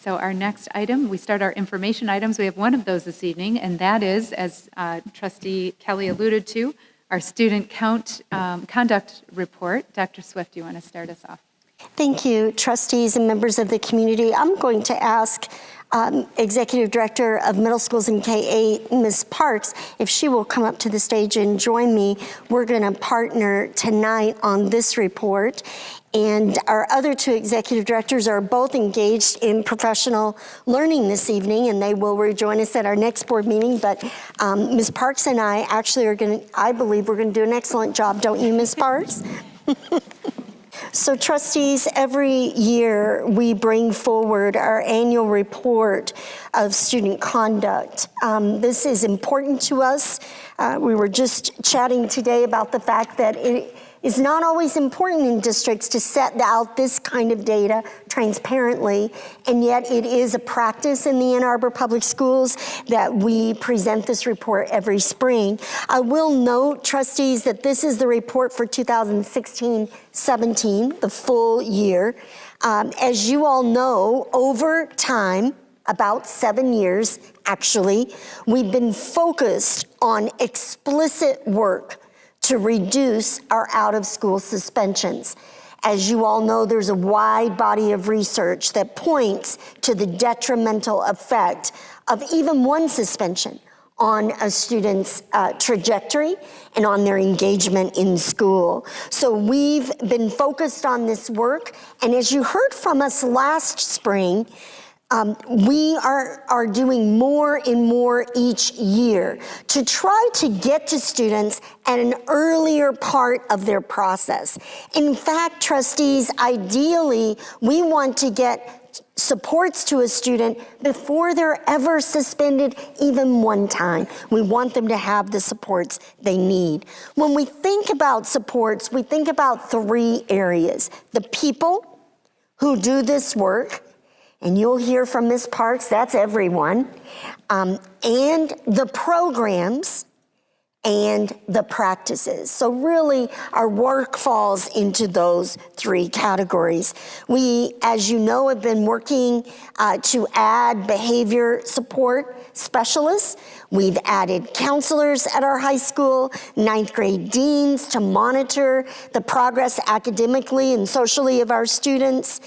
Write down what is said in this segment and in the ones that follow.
So our next item, we start our information items. We have one of those this evening, and that is, as Trustee Kelly alluded to, our student conduct report. Dr. Swift, do you want to start us off? Thank you, trustees and members of the community. I'm going to ask Executive Director of Middle Schools in K-8, Ms. Parks, if she will come up to the stage and join me. We're going to partner tonight on this report. And our other two executive directors are both engaged in professional learning this evening, and they will rejoin us at our next board meeting. But Ms. Parks and I actually are going to, I believe we're going to do an excellent job, don't you, Ms. Parks? So trustees, every year we bring forward our annual report of student conduct. This is important to us. We were just chatting today about the fact that it is not always important in districts to set out this kind of data transparently, and yet it is a practice in the Ann Arbor Public Schools that we present this report every spring. I will note, trustees, that this is the report for 2016-17, the full year. As you all know, over time, about 7 years actually, we've been focused on explicit work to reduce our out-of-school suspensions. As you all know, there's a wide body of research that points to the detrimental effect of even one suspension on a student's trajectory and on their engagement in school. So we've been focused on this work, and as you heard from us last spring, we are doing more and more each year to try to get to students at an earlier part of their process. In fact, trustees, ideally, we want to get supports to a student before they're ever suspended even one time. We want them to have the supports they need. When we think about supports, we think about 3 areas: the people who do this work, and you'll hear from Ms. Parks, that's everyone, and the programs and the practices. So really, our work falls into those 3 categories. We, as you know, have been working to add behavior support specialists. We've added counselors at our high school, 9th grade deans to monitor the progress academically and socially of our students.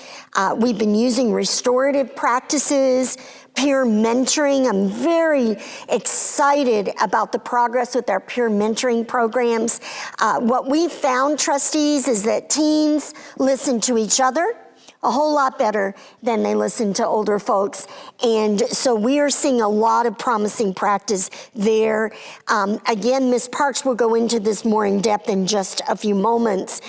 We've been using restorative practices, peer mentoring. I'm very excited about the progress with our peer mentoring programs. What we found, trustees, is that teens listen to each other a whole lot better than they listen to older folks. And so we are seeing a lot of promising practice there. Again, Ms. Parks will go into this more in depth in just a few moments.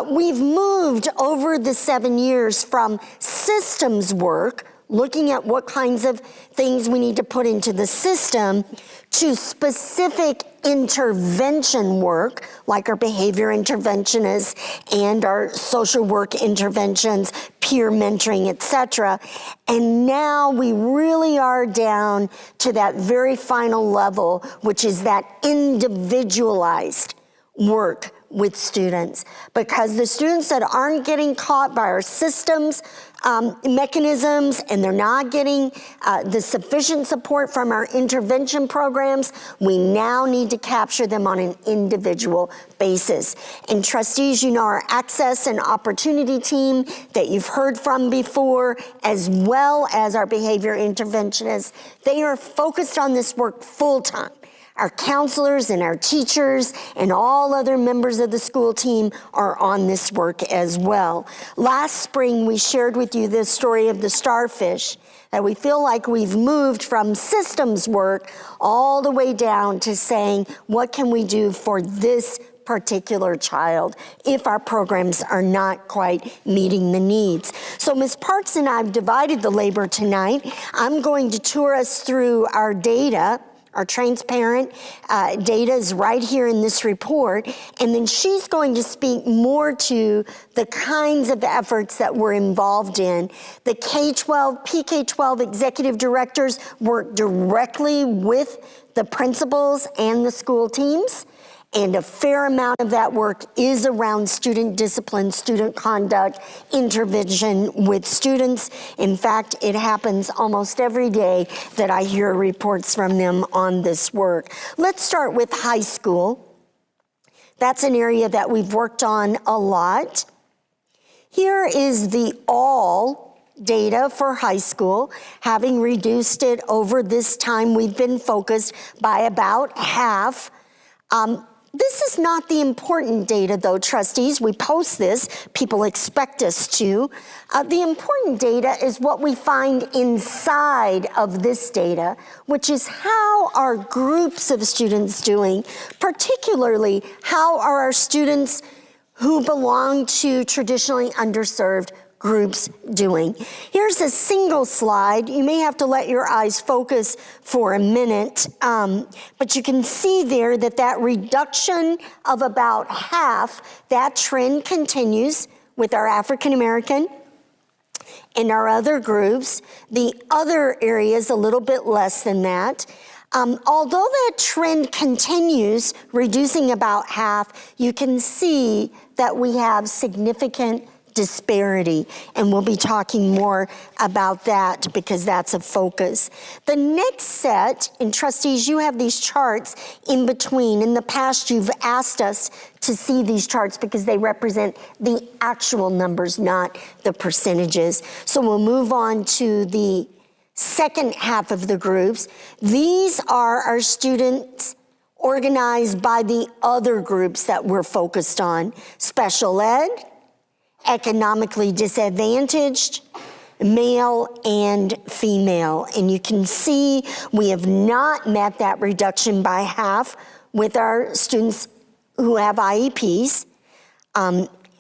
We've moved over the 7 years from systems work, looking at what kinds of things we need to put into the system, to specific intervention work, like our behavior interventionists and our social work interventions, peer mentoring, etc. And now we really are down to that very final level, which is that individualized work with students, because the students that aren't getting caught by our systems mechanisms, and they're not getting the sufficient support from our intervention programs, we now need to capture them on an individual basis. And trustees, you know, our access and opportunity team that you've heard from before, as well as our behavior interventionists, they are focused on this work full time. Our counselors and our teachers and all other members of the school team are on this work as well. Last spring, we shared with you the story of the starfish, that we feel like we've moved from systems work all the way down to saying, what can we do for this particular child if our programs are not quite meeting the needs? So Ms. Parks and I have divided the labor tonight. I'm going to tour us through our data. Our transparent data is right here in this report, and then she's going to speak more to the kinds of efforts that we're involved in. The K-12, PK-12 executive directors work directly with the principals and the school teams, And a fair amount of that work is around student discipline, student conduct, intervention with students. In fact, it happens almost every day that I hear reports from them on this work. Let's start with high school. That's an area that we've worked on a lot. Here is the all data for high school, having reduced it over this time we've been focused by about half. This is not the important data though, trustees. We post this, people expect us to. The important data is what we find inside of this data, which is how are groups of students doing, particularly how are our students who belong to traditionally underserved groups doing. Here's a single slide. You may have to let your eyes focus for a minute, but you can see there that that reduction of about half, that trend continues with our African American and our other groups. The other areas a little bit less than that. Although that trend continues, reducing about half, you can see that we have significant disparity, and we'll be talking more about that because that's a focus. The next set, and trustees, you have these charts in between. In the past, you've asked us to see these charts because they represent the actual numbers, not the percentages. So we'll move on to the second half of the groups. These are our students organized by the other groups that we're focused on: special ed, economically disadvantaged, male and female. And you can see we have not met that reduction by half with our students who have IEPs.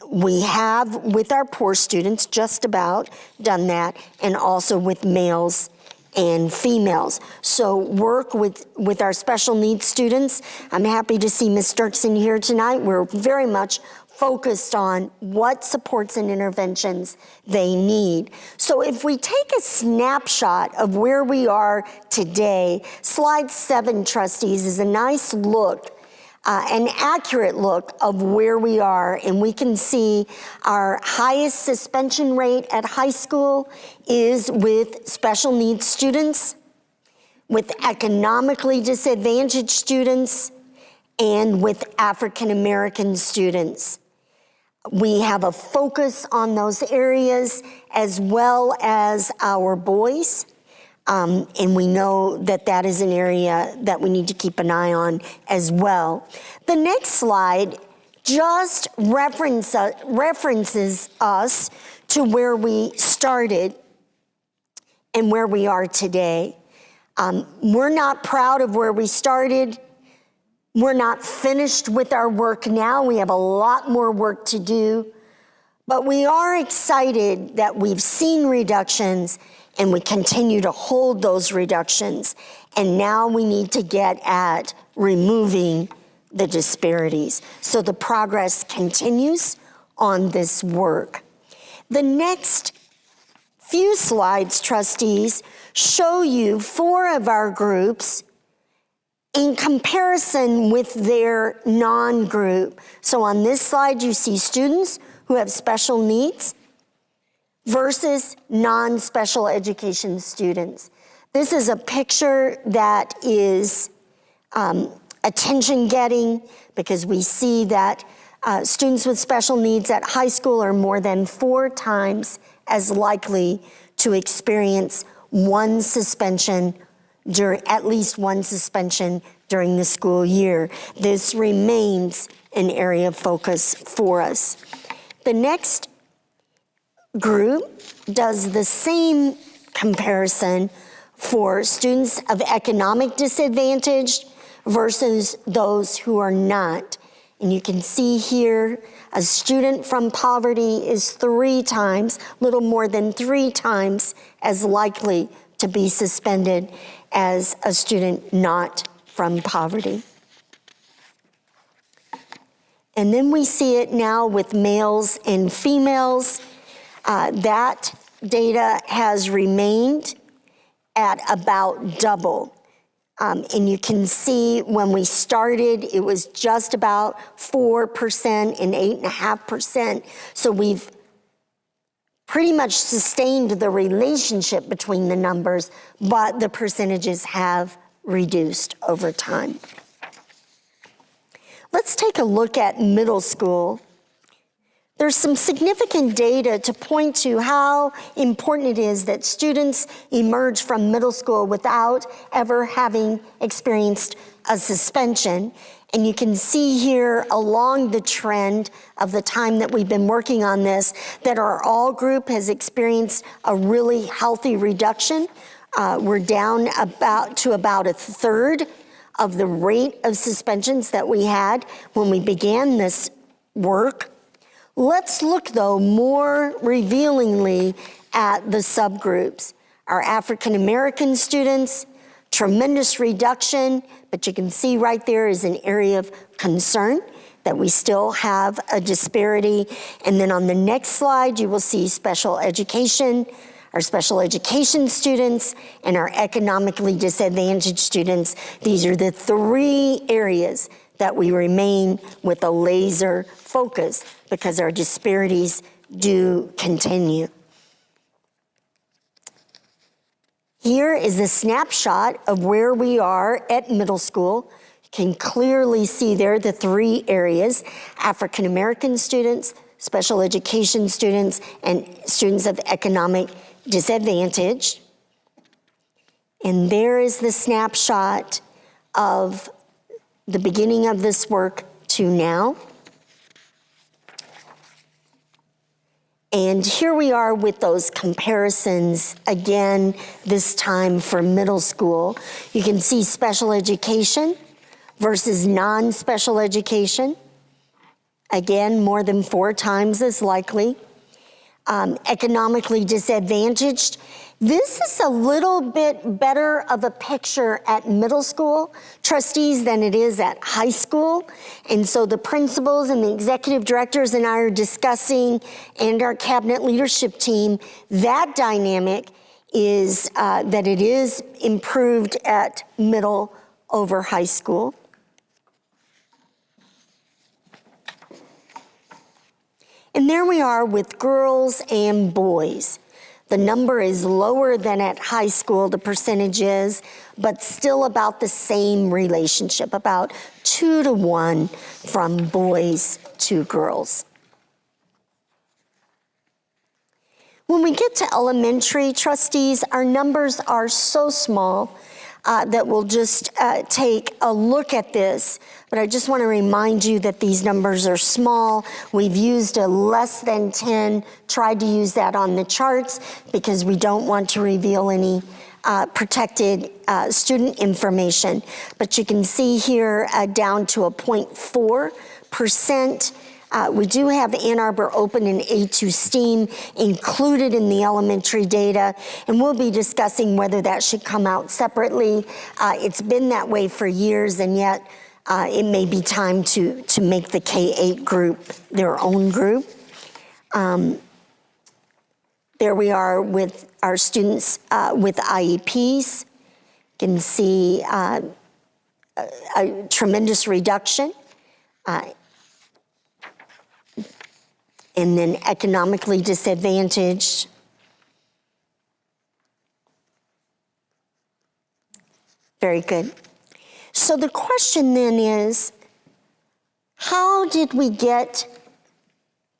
We have with our poor students just about done that, and also with males and females. So work with our special needs students. I'm happy to see Ms. Dirksen here tonight. We're very much focused on what supports and interventions they need. So if we take a snapshot of where we are today, slide 7, trustees, is a nice look, an accurate look of where we are, and we can see our highest suspension rate at high school is with special needs students, with economically disadvantaged students, and with African American students. We have a focus on those areas as well as our boys, and we know that that is an area that we need to keep an eye on as well. The next slide just references us to where we started and where we are today. We're not proud of where we started. We're not finished with our work now. We have a lot more work to do, but we are excited that we've seen reductions and we continue to hold those reductions. And now we need to get at removing the disparities. So the progress continues on this work. The next few slides, trustees, show you 4 of our groups in comparison with their non-group. So on this slide, you see students who have special needs versus non-special education students. This is a picture that is attention-getting because we see that students with special needs at high school are more than 4 times as likely to experience at least one suspension during the school year. This remains an area of focus for us. The next group does the same comparison for students of economic disadvantage versus those who are not. And you can see here, a student from poverty is 3 times, little more than 3 times as likely to be suspended as a student not from poverty. And then we see it now with males and females. That data has remained at about double. And you can see when we started, it was just about 4% and 8.5%. So we've pretty much sustained the relationship between the numbers, but the percentages have reduced over time. Let's take a look at middle school. There's some significant data to point to how important it is that students emerge from middle school without ever having experienced a suspension. And you can see here along the trend of the time that we've been working on this, that our all group has experienced a really healthy reduction. We're down to about a third of the rate of suspensions that we had when we began this work. Let's look, though, more revealingly at the subgroups. Our African American students, tremendous reduction, but you can see right there is an area of concern that we still have a disparity. And then on the next slide, you will see special education, our special education students, and our economically disadvantaged students. These are the three areas that we remain with a laser focus because our disparities do continue. Here is a snapshot of where we are at middle school. You can clearly see there the three areas: African American students, special education students, and students of economic disadvantage. And there is the snapshot of the beginning of this work to now. And here we are with those comparisons again, this time for middle school. You can see special education versus non-special education. Again, more than 4 times as likely. Economically disadvantaged. This is a little bit better of a picture at middle school, trustees, than it is at high school. And so the principals and the executive directors and I are discussing, and our cabinet leadership team, that dynamic is that it is improved at middle over high school. And there we are with girls and boys. The number is lower than at high school, the percentage is, but still about the same relationship, about 2 to 1 from boys to girls. When we get to elementary, trustees, our numbers are so small that we'll just take a look at this. But I just want to remind you that these numbers are small. We've used a less than 10, tried to use that on the charts because we don't want to reveal any protected student information. But you can see here down to a 0.4%. We do have Ann Arbor Open and A2 STEAM included in the elementary data, and we'll be discussing whether that should come out separately. It's been that way for years, and yet it may be time to make the K-8 group their own group. There we are with our students with IEPs. You can see a tremendous reduction. And then economically disadvantaged. Very good. So the question then is, how did we get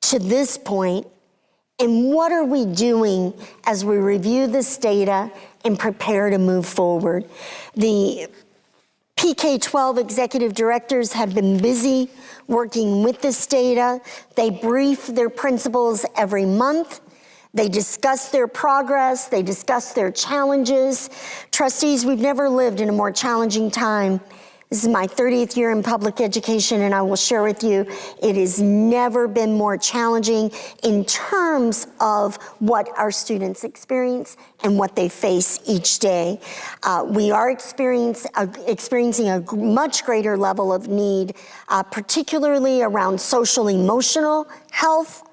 to this point, and what are we doing as we review this data and prepare to move forward? The PK-12 executive directors have been busy working with this data. They brief their principals every month. They discuss their progress. They discuss their challenges. Trustees, we've never lived in a more challenging time. This is my 30th year in public education, and I will share with you, it has never been more challenging in terms of what our students experience and what they face each day. We are experiencing a much greater level of need, particularly around social emotional health,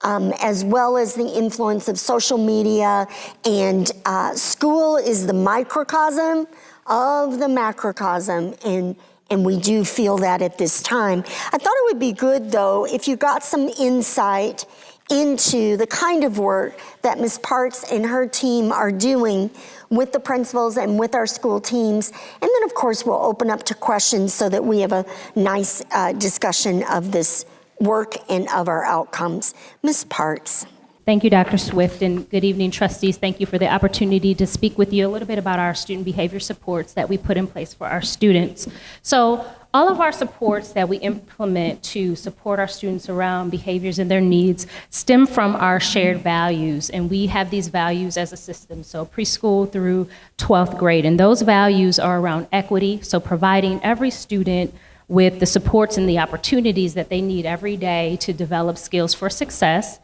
as well as the influence of social media, and school is the microcosm of the macrocosm, and we do feel that at this time. I thought it would be good, though, if you got some insight into the kind of work that Ms. Parks and her team are doing with the principals and with our school teams. And then, of course, we'll open up to questions so that we have a nice discussion of this work and of our outcomes. Ms. Parks. Thank you, Dr. Swift, and good evening, trustees. Thank you for the opportunity to speak with you a little bit about our student behavior supports that we put in place for our students. So all of our supports that we implement to support our students around behaviors and their needs stem from our shared values, and we have these values as a system, so preschool through 12th grade, and those values are around equity, so providing every student with the supports and the opportunities that they need every day to develop skills for success,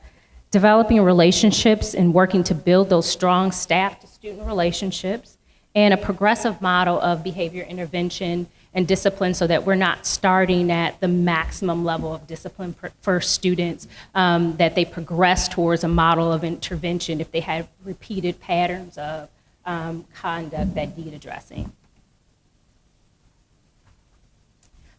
developing relationships and working to build those strong staff-to-student relationships, and a progressive model of behavior intervention and discipline so that we're not starting at the maximum level of discipline for students, that they progress towards a model of intervention if they have repeated patterns of conduct that need addressing.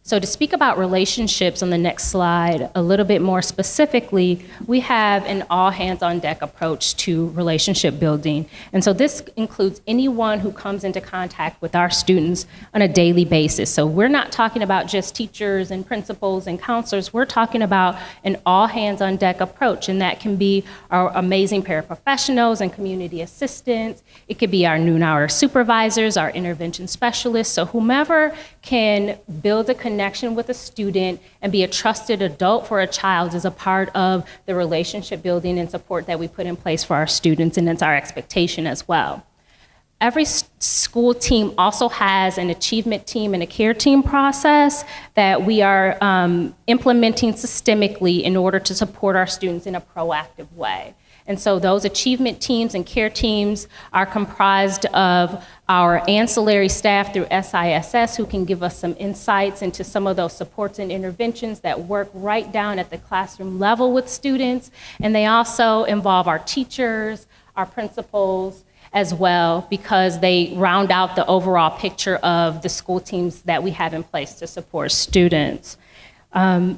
So to speak about relationships on the next slide, a little bit more specifically, we have an all-hands-on-deck approach to relationship building. And so this includes anyone who comes into contact with our students on a daily basis. So we're not talking about just teachers and principals and counselors, we're talking about an all-hands-on-deck approach, and that can be our amazing paraprofessionals and community assistants. It could be our noon hour supervisors, our intervention specialists, so whomever can build a connection with a student and be a trusted adult for a child is a part of the relationship building and support that we put in place for our students, and it's our expectation as well. Every school team also has an achievement team and a care team process that we are implementing systemically in order to support our students in a proactive way. And so those achievement teams and care teams are comprised of our ancillary staff through SISS who can give us some insights into some of those supports and interventions that work right down at the classroom level with students. And they also involve our teachers, our principals, as well, because they round out the overall picture of the school teams that we have in place to support students.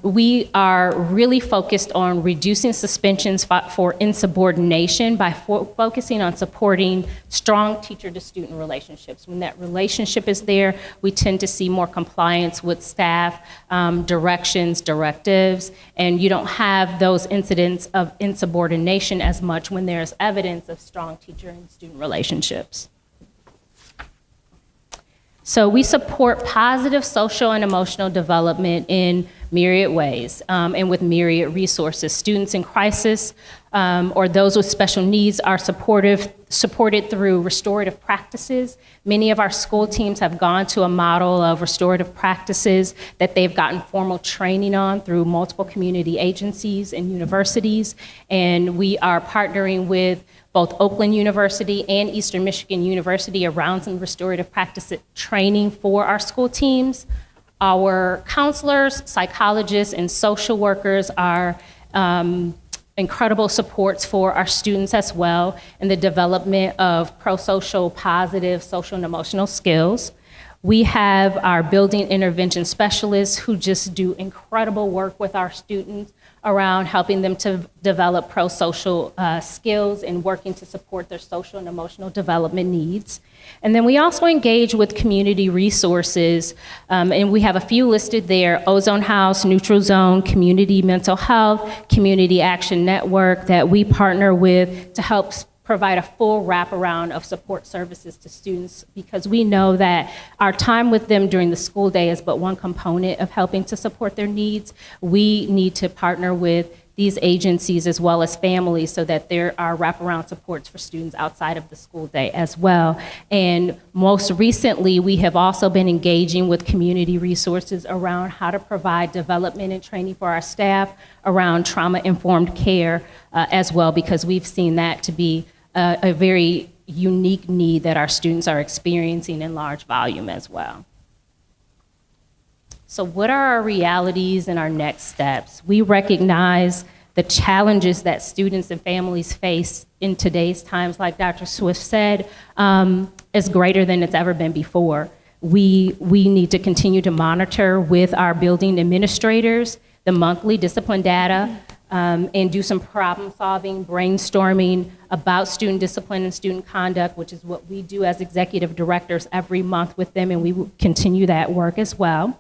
We are really focused on reducing suspensions for insubordination by focusing on supporting strong teacher-to-student relationships. When that relationship is there, we tend to see more compliance with staff, directions, directives, and you don't have those incidents of insubordination as much when there's evidence of strong teacher and student relationships. So we support positive social and emotional development in myriad ways and with myriad resources. Students in crisis or those with special needs are supported through restorative practices. Many of our school teams have gone to a model of restorative practices that they've gotten formal training on through multiple community agencies and universities, and we are partnering with both Oakland University and Eastern Michigan University around some restorative practice training for our school teams. Our counselors, psychologists, and social workers are incredible supports for our students as well in the development of pro-social, positive social and emotional skills. We have our building intervention specialists who just do incredible work with our students around helping them to develop pro-social skills and working to support their social and emotional development needs. And then we also engage with community resources, and we have a few listed there: Ozone House, Neutral Zone, Community Mental Health, Community Action Network that we partner with to help provide a full wraparound of support services to students, because we know that our time with them during the school day is but one component of helping to support their needs. We need to partner with these agencies as well as families so that there are wraparound supports for students outside of the school day as well. And most recently, we have also been engaging with community resources around how to provide development and training for our staff around trauma-informed care as well, because we've seen that to be a very unique need that our students are experiencing in large volume as well. So what are our realities and our next steps? We recognize the challenges that students and families face in today's times, like Dr. Swift said, is greater than it's ever been before. We need to continue to monitor with our building administrators the monthly discipline data, and do some problem solving, brainstorming about student discipline and student conduct, which is what we do as executive directors every month with them, and we will continue that work as well.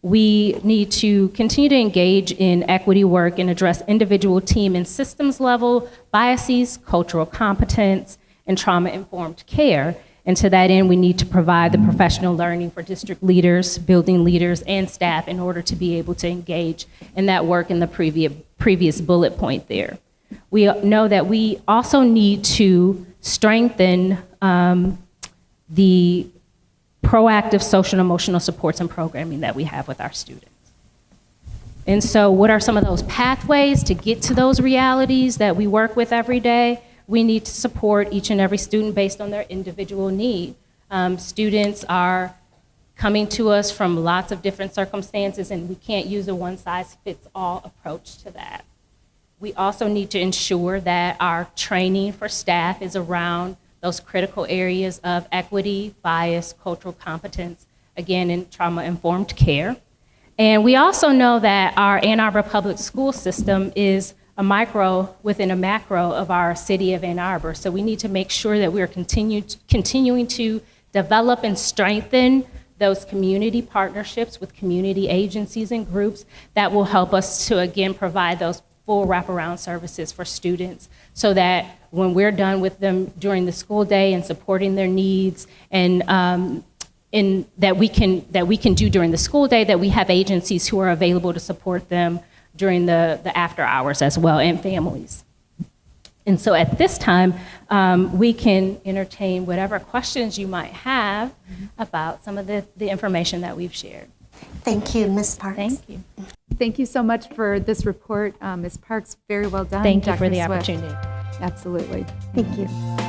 We need to continue to engage in equity work and address individual, team, and systems level biases, cultural competence, and trauma-informed care. And to that end, we need to provide the professional learning for district leaders, building leaders, and staff in order to be able to engage in that work in the previous bullet point there. We know that we also need to strengthen the proactive social and emotional supports and programming that we have with our students. And so what are some of those pathways to get to those realities that we work with every day? We need to support each and every student based on their individual need. Students are coming to us from lots of different circumstances, and we can't use a one-size-fits-all approach to that. We also need to ensure that our training for staff is around those critical areas of equity, bias, cultural competence, again, in trauma-informed care. And we also know that our Ann Arbor public school system is a micro within a macro of our city of Ann Arbor. So we need to make sure that we are continuing to develop and strengthen those community partnerships with community agencies and groups that will help us to, again, provide those full wraparound services for students so that when we're done with them during the school day and supporting their needs and that we can do during the school day, that we have agencies who are available to support them during the after hours as well, and families. And so at this time, we can entertain whatever questions you might have about some of the information that we've shared. Thank you, Ms. Parks. Thank you. Thank you so much for this report, Ms. Parks. Very well done. Thank you Dr. for the Swift. opportunity. Absolutely. Thank you.